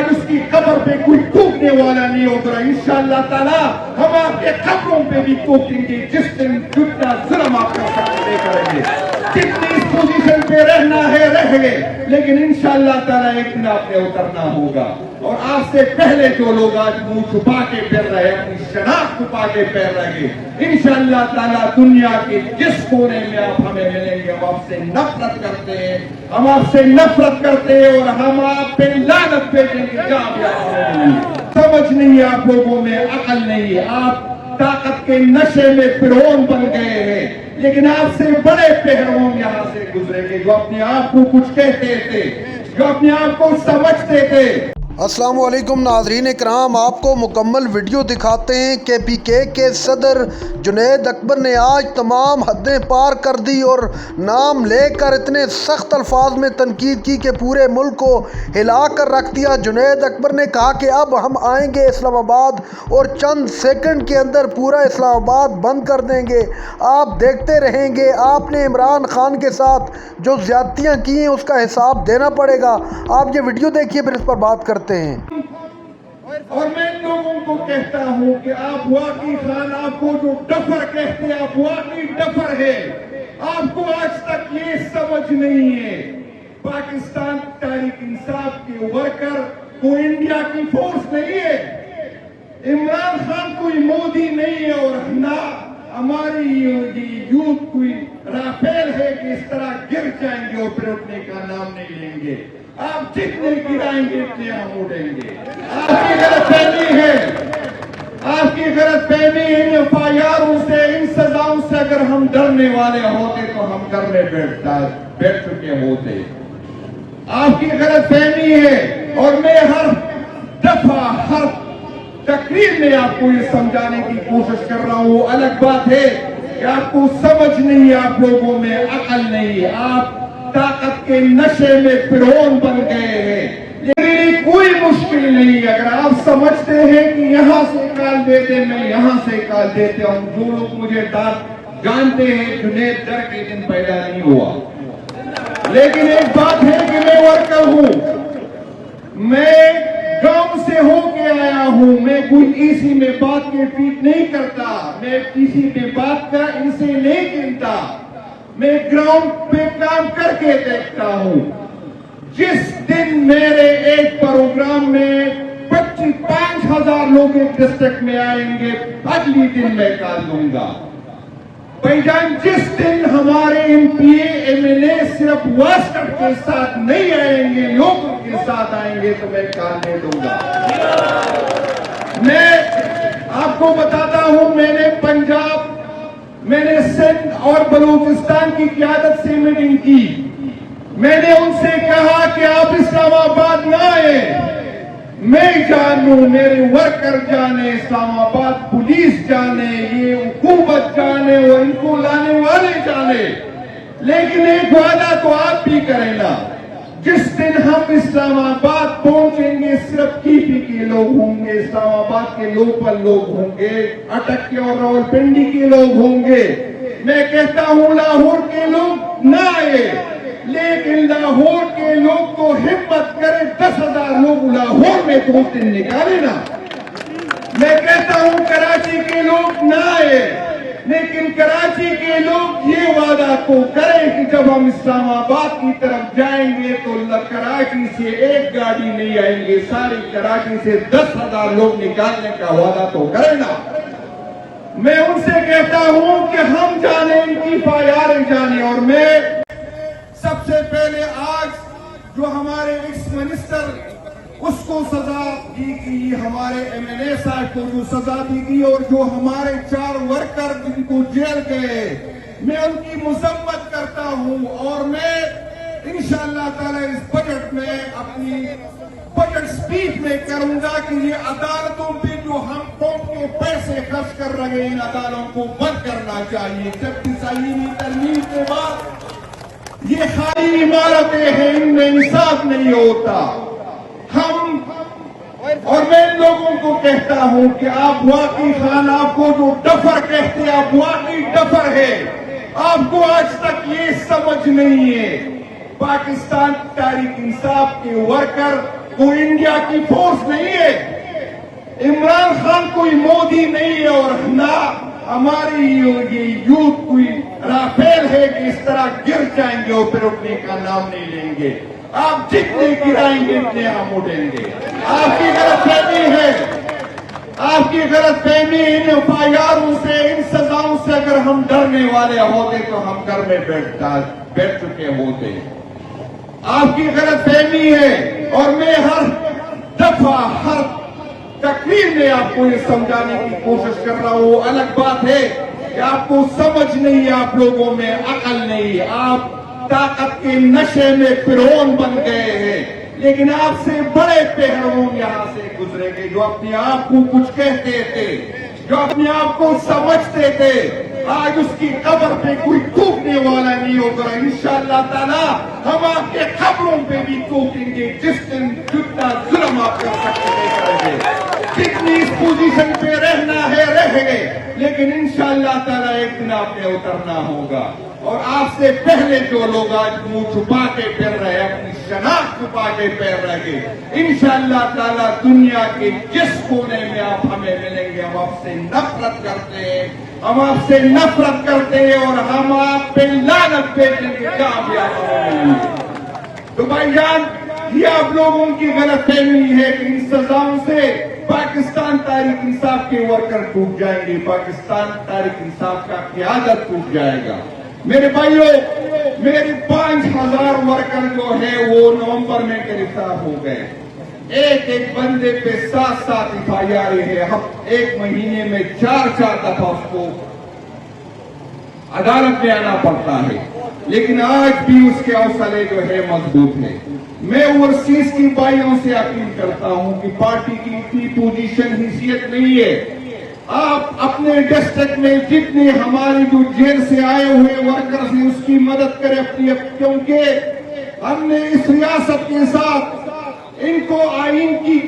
आज उसकी कब्र पे कोई थूकने वाला नहीं होगा। इंशाअल्लाह ताला हम आपके कब्रों पे भी थूकेंगे जिस दिन जितना जुल्म आपके सामने करेंगे। जितनी इस पोजीशन पे रहना है रह गए, लेकिन इंशाअल्लाह ताला एक दिन आपने उतरना होगा। और आपसे पहले जो लोग आज मुंह छुपा के फिर रहे, अपनी शनाख्त छुपा के फिर रहे, इंशाअल्लाह ताला दुनिया के जिस कोने में आप हमें मिलेंगे हम आपसे नफरत करते हैं, हम आपसे नफरत करते हैं और हम आप पे लानत भेजेंगे जहां भी आप हमें मिलेंगे। समझ नहीं है आप लोगों में, अकल नहीं है, आप ताकत के नशे में फिरौन बन गए हैं। लेकिन आपसे बड़े पहलवान यहाँ से गुजरेंगे जो अपने आप को कुछ कहते थे, जो अपने आप को समझते थे। अस्सलाम वालेकुम नाज़रीन इकराम, आपको मुकम्मल वीडियो दिखाते हैं। KPK के सदर जुनैद अकबर ने आज तमाम हदें पार कर दी और नाम लेकर इतने सख्त अल्फाज में तनकीद की कि पूरे मुल्क को हिला कर रख दिया। जुनैद अकबर ने कहा कि अब हम आएंगे इस्लामाबाद और चंद सेकंड के अंदर पूरा इस्लामाबाद बंद कर देंगे, आप देखते रहेंगे। आपने इमरान खान के साथ जो ज़्यादतियाँ की हैं उसका हिसाब देना पड़ेगा। आप ये वीडियो देखिए, फिर इस पर बात करते हैं। और मैं लोगों को कहता हूं कि आप वाकई खान, आपको जो डफर कहते हैं आप वाकई डफर है। आपको आज तक ये समझ नहीं है पाकिस्तान तहरीक इंसाफ के वर्कर को इंडिया की फोर्स नहीं है, इमरान खान कोई मोदी नहीं है और ना हमारी यूथ कोई राफेल है कि इस तरह गिर जाएंगे और फिर उठने का नाम नहीं लेंगे। आप जितने गिराएंगे उतने हम उड़ेंगे। आपकी गलतफहमी है, आपकी गलतफहमी इन एफआईआरों से, इन सजाओं से अगर हम डरने वाले होते तो हम घर में बैठ चुके होते। आपकी गलतफहमी है और मैं हर दफा हर तकरीर में आपको ये समझाने की कोशिश कर रहा हूं। अलग बात है कि आपको समझ नहीं है, आप लोगों में अकल नहीं है, आप ताकत के नशे में फिरौन बन गए हैं। लेकिन कोई मुश्किल नहीं है अगर आप समझते हैं कि यहां से काल देते, मैं यहां से काल देते हूं। जो लोग मुझे जानते हैं, जुनैद डर के दिन पैदा नहीं हुआ। लेकिन एक बात है कि मैं वर्कर हूं, मैं गांव से होके आया हूं, मैं कोई इसी में बात के पीट नहीं करता, मैं किसी में बात का इनसे नहीं गिनता, मैं ग्राउंड पे काम करके देखता हूं। जिस दिन मेरे एक प्रोग्राम में 5,000 लोग एक डिस्ट्रिक्ट में आएंगे, अगली दिन मैं काल दूंगा। भाईजान, जिस दिन हमारे एमपीए एमएलए सिर्फ वास्टर के साथ नहीं आएंगे, लोगों के साथ आएंगे तो मैं काल दे दूंगा। मैं आपको बताता हूं, मैंने पंजाब, मैंने सिंध और बलूचिस्तान की क़यादत से मीटिंग की। मैंने उनसे कहा कि आप इस्लामाबाद न आए, मैं जानूं, मेरे वर्कर जाने, इस्लामाबाद पुलिस जाने, ये हुकूमत जाने और इनको लाने वाले जाने, लेकिन एक वादा तो आप भी करें ना, जिस दिन हम इस्लामाबाद पहुंचेंगे सिर्फ KP के लोग होंगे, इस्लामाबाद के लोकल लोग होंगे, अटक के और रावलपिंडी के लोग होंगे। मैं कहता हूं लाहौर के लोग ना आए, लेकिन लाहौर के लोग तो हिम्मत करें 10,000 लोग लाहौर में 2 दिन निकाले ना। मैं कहता हूं कराची के लोग ना आए, लेकिन कराची के लोग ये वादा तो करें कि जब हम इस्लामाबाद की तरफ जाएंगे तो कराची से एक गाड़ी नहीं आएंगे, सारी कराची से 10,000 लोग निकालने का वादा तो करें ना। मैं उनसे कहता हूं कि हम जाने, इनकी एफआईआर जाने। और मैं सबसे पहले आज जो हमारे एक्स मिनिस्टर उसको सजा दी गई, हमारे एमएलए साहब को जो सजा दी गई और जो हमारे 4 वर्कर जिनको जेल गए, मैं उनकी मजम्मत करता हूं। और मैं इंशाअल्लाह ताला इस बजट में अपनी बजट स्पीच में करूंगा कि ये अदालतों पे जो हम कौम के पैसे खर्च कर रहे हैं, इन अदालतों को बंद करना चाहिए। जबकि आईनी तरमीम के बाद ये खाली इमारतें हैं, इनमें इंसाफ नहीं होता। और मैं इन लोगों को कहता हूं कि आप वाकई खान, आपको जो डफर कहते हैं आप वाकई डफर है। आपको आज तक ये समझ नहीं है पाकिस्तान तहरीक इंसाफ के वर्कर कोई इंडिया की फोर्स नहीं है, इमरान खान कोई मोदी नहीं है, और ना हमारी ये यूथ कोई राफेल है कि इस तरह गिर जाएंगे और फिर उठने का नाम नहीं लेंगे। आप जितने गिराएंगे उतने हम उठेंगे। आपकी गलतफहमी है, आपकी गलतफहमी इन एफआईआरों से, इन सजाओं से अगर हम डरने वाले होते तो हम घर में बैठ चुके होते। आपकी गलतफहमी है, और मैं हर दफा हर तकरीर में आपको ये समझाने की कोशिश कर रहा हूं। अलग बात है कि आपको समझ नहीं है, आप लोगों में अकल नहीं है, आप ताकत के नशे में फिरौन बन गए हैं, लेकिन आपसे बड़े पहलवान यहां से गुजरेंगे जो अपने आप को कुछ कहते थे, जो अपने आप को समझते थे। आज उसकी कब्र पे कोई थूकने वाला नहीं होगा। इंशाअल्लाह ताला हम आपके कब्रों पे भी थूकेंगे, जिस दिन जितना जुल्म आप कर सकते थे करेंगे। जितनी इस पोजीशन पे रहना है रहेंगे, लेकिन इंशाअल्लाह ताला एक दिन आपने उतरना होगा। और आपसे पहले जो लोग आज मुंह छुपा के फिर रहे, अपनी शनाख्त छुपा के फिर रहे, इंशाअल्लाह ताला दुनिया के जिस कोने में आप हमें मिलेंगे, हम आपसे नफरत करते हैं, हम आपसे नफरत करते हैं, और हम आप पे लानत भेजेंगे जहां भी आप हमें मिलेंगे। तो भाईजान, ये आप लोगों की गलतफहमी है कि इन सजाओं से पाकिस्तान तहरीक इंसाफ के वर्कर टूट जाएंगे, पाकिस्तान तहरीक इंसाफ का क़यादत टूट जाएगा। मेरे भाइयों, मेरे 5000 वर्कर जो है वो नवंबर में गिरफ्तार हो गए। एक एक बंदे पे 7-7 एफआईआर है। हम एक महीने में 4-4 दफा उसको अदालत में आना पड़ता है, लेकिन आज भी उसके हौसले जो है मजबूत है। मैं ओवरसीज की भाइयों से अपील करता हूं कि पार्टी की इतनी पोजीशन हैसियत नहीं है। आप अपने डिस्ट्रिक्ट में जितने हमारे जो जेल से आए हुए वर्कर्स हैं उसकी मदद करें अपनी, क्योंकि हमने इस रियासत के साथ इनको आईन की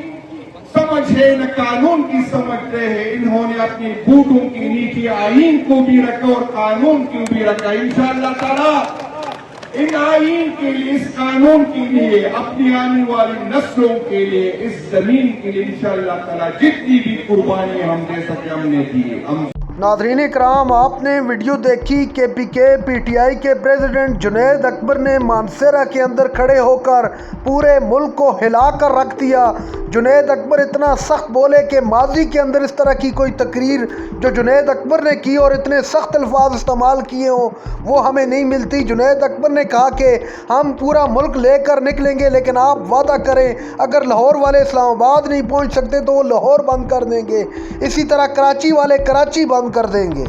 समझ है न कानून की समझ रहे हैं। इन्होंने अपनी बूटों की नीचे आईन को भी रखा और कानून को भी रखा। इंशाअल्लाह ताला इन आईन के लिए, इस कानून के लिए, अपनी आने वाली नस्लों के लिए, इस जमीन के लिए इंशाअल्लाह ताला जितनी भी कुर्बानी हम दे सके हमने दी। हम नाज़रीन इकराम, आपने वीडियो देखी KPK PTI के प्रेसिडेंट जुनैद अकबर ने मानसेरा के अंदर खड़े होकर पूरे मुल्क को हिला कर रख दिया। जुनैद अकबर इतना सख्त बोले कि माजी के अंदर इस तरह की कोई तकरीर जो जुनैद अकबर ने की और इतने सख्त अल्फाज इस्तेमाल किए हों वो हमें नहीं मिलती। जुनैद अकबर ने कहा कि हम पूरा मुल्क लेकर निकलेंगे, लेकिन आप वादा करें अगर लाहौर वाले इस्लामाबाद नहीं पहुंच सकते तो वो लाहौर बंद कर देंगे, इसी तरह कराची वाले कराची बंद कर देंगे।